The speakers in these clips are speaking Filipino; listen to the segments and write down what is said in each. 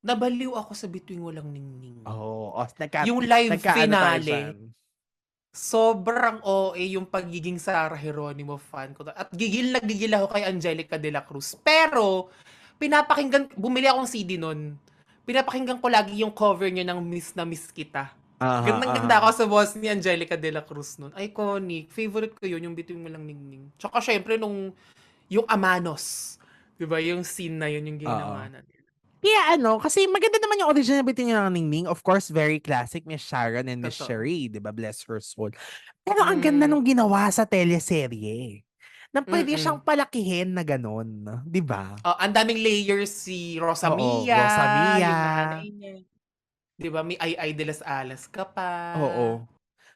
Nabaliw ako sa Bituing Walang Ningning. Oo, Yung live nagkaano tayo diyan. finale, sobrang OA yung pagiging Sarah Geronimo fan ko. At gigil na gigil ako kay Angelica de la Cruz. Pero, bumili akong CD nun. Pinapakinggan ko lagi yung cover niya ng Miss na Miss Kita. Aha, Gandang-ganda aha. ako sa boss ni Angelica de la Cruz nun. Iconic. Favorite ko yun, yung Bituing Walang Ningning. Tsaka syempre, yung Amanos. Diba? Yung scene na yun, yung Oo. ginawa na nila. Kaya kasi maganda naman yung original Bitin ng Ningning. Of course, very classic. Miss Sharon and Miss Totoo. Cherie, di ba? Bless her soul. Pero ang ganda Mm. nung ginawa sa teleserye. Na pwede siyang Mm. palakihin na ganun. Di ba? Oh, ang daming layers si Rosa Oo, Mia, yung Rosamia. nanay niya. 'Di ba? May Ay de las Alas ka pa. Oo.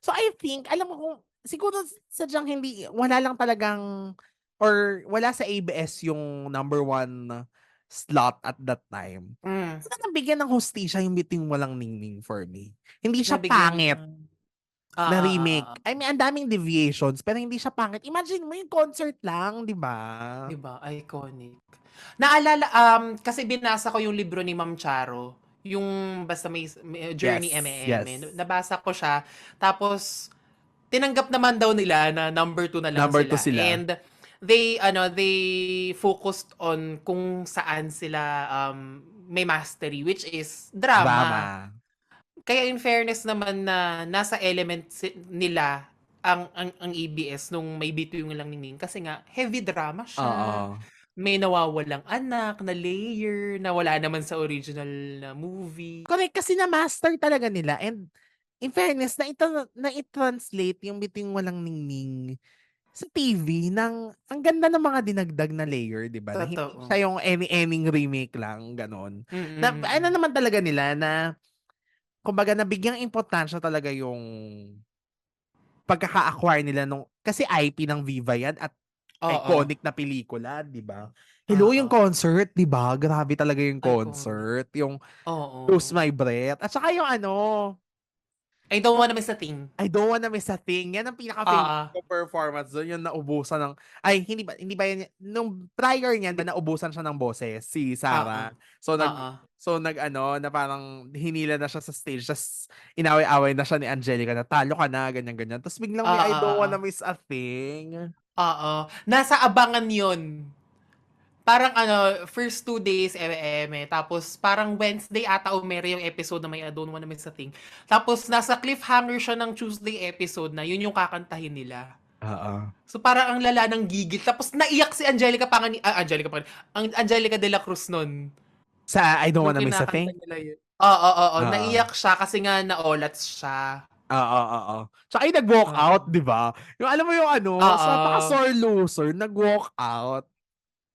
So I think, alam mo kung, siguro sadyang wala lang talagang, or wala sa ABS yung number one slot at that time. Mm. Saka nabigyan ng hustisya yung Biting Walang Ningning for me. Hindi siya Nabigyan pangit ng na oo. remake. I mean, ang daming deviations, pero hindi siya pangit. Imagine mo yung concert lang, di ba? 'Di ba? Iconic. Naalala kasi binasa ko yung libro ni Ma'am Charo, yung basta may Journey Yes, Eme-Eme. yes. Nabasa ko siya tapos tinanggap naman daw nila na number 2 na lang Number two sila. sila. And they focused on kung saan sila may mastery, which is drama. Drama. Kaya in fairness naman na nasa element nila ang EBS nung may Bituing Walang Ningning kasi nga heavy drama siya. Oo. May nawawalang anak na layer na wala naman sa original na movie. Correct, kasi na-master talaga nila, and in fairness, na i-translate yung Biting Walang Ningning sa TV ng ang ganda ng mga dinagdag na layer, 'di ba? Na hindi Totoo. siya yung any remake lang, gano'n. Mm, Na mm, ano mm. naman talaga nila na kumbaga nabigyang importansya talaga yung pagkaka-acquire nila nung, kasi IP ng Viva yan at Oo. iconic na pelikula, 'di ba? Hello, yung Oo. concert, 'di ba? Grabe talaga yung Iconic. concert, yung Lose Oo. My Breath, at saka yung I don't wanna miss a thing. I Don't Wanna Miss a Thing. Yan ang pinaka-favorite Oo. ko performance doon, yung naubusan ng, ay, hindi ba yan, nung prior niyan ba naubusan siya ng boses, si Oo. Sarah. So, Oo. na parang hinila na siya sa stage, tas inaway-away na siya ni Angelica na talo ka na, ganyan-ganyan. Tapos biglang may I Oo, Don't oo. Wanna Miss a Thing. Oo. Nasa abangan yon. Parang first 2 days, eme-eme. Tapos parang Wednesday ata o mere yung episode na may I Don't Wanna Miss a Thing. Tapos nasa cliffhanger siya ng Tuesday episode na yun yung kakantahin nila. Oo. So parang ang lala ng gigil. Tapos naiyak si Angelica Pangani. Ang Angelica de la Cruz nun. Sa I Don't Nung Wanna Miss a kinakanta Thing? nila yun. Oo, oo. Oo. Naiyak siya kasi nga naolats siya. Oo, oo. Tsaka yung nag-walk Oo. out, di ba? Yung alam mo yung sa Oo. napaka-sore loser, nag-walk out.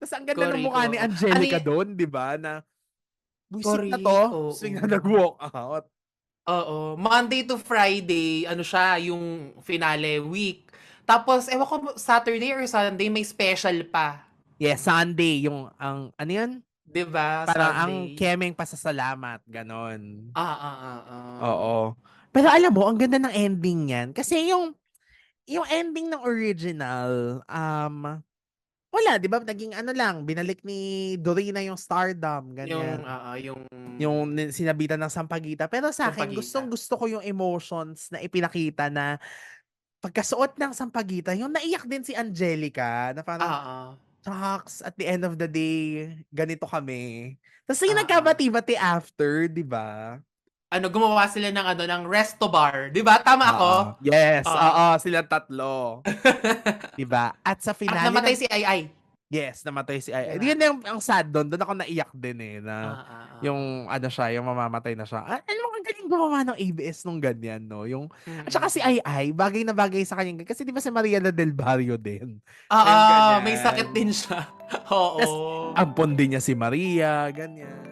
Tapos ang ganda ng Correct, mukha ni oo. Ano Angelica y- doon, di ba? Na, buisit na Correct, to. Tapos bigla oo. nag-walk out. Oo, Monday to Friday, ano siya, yung finale week. Tapos, ewan ko, Saturday or Sunday, may special pa. Yeah, Sunday, ano yun? 'Di ba? Parang ang Sunday. kemeng pasasalamat, ganon. Ah. Oo. Pero alam mo, ang ganda ng ending niyan. Kasi yung ending ng original, wala, di ba? Naging ano lang, binalik ni Dorina yung stardom, Yung, ganyan. yung Yung sinabitan ng Sampaguita. Pero sa akin, Sampaguita. gustong gusto ko yung emotions na ipinakita na pagkasuot ng Sampaguita, yung naiyak din si Angelica, na parang, Oo. shucks, at the end of the day, ganito kami. Tapos yung Oo. nagkabati-bati after, di ba? Gumawa sila ng resto bar. 'Di ba? Tama ako? Oo. Yes, Oo. oo, silang tatlo. Di ba? At sa At finale namatay ng, si Ai. yes, namatay si 'Di Ay. ba? Yun yung ang sad doon. Doon ako naiyak din na Oo. yung ano siya, yung mamamatay na siya. Alam mo, ang galing gumawa ng ABS nung ganyan, no? At saka si Mm. Ay, bagay na bagay sa kanya. Kasi di ba si Maria Del Barrio din? So Oo, yung may sakit din ganyan. siya. Tapos, Oo. ampon din niya si Maria, ganyan.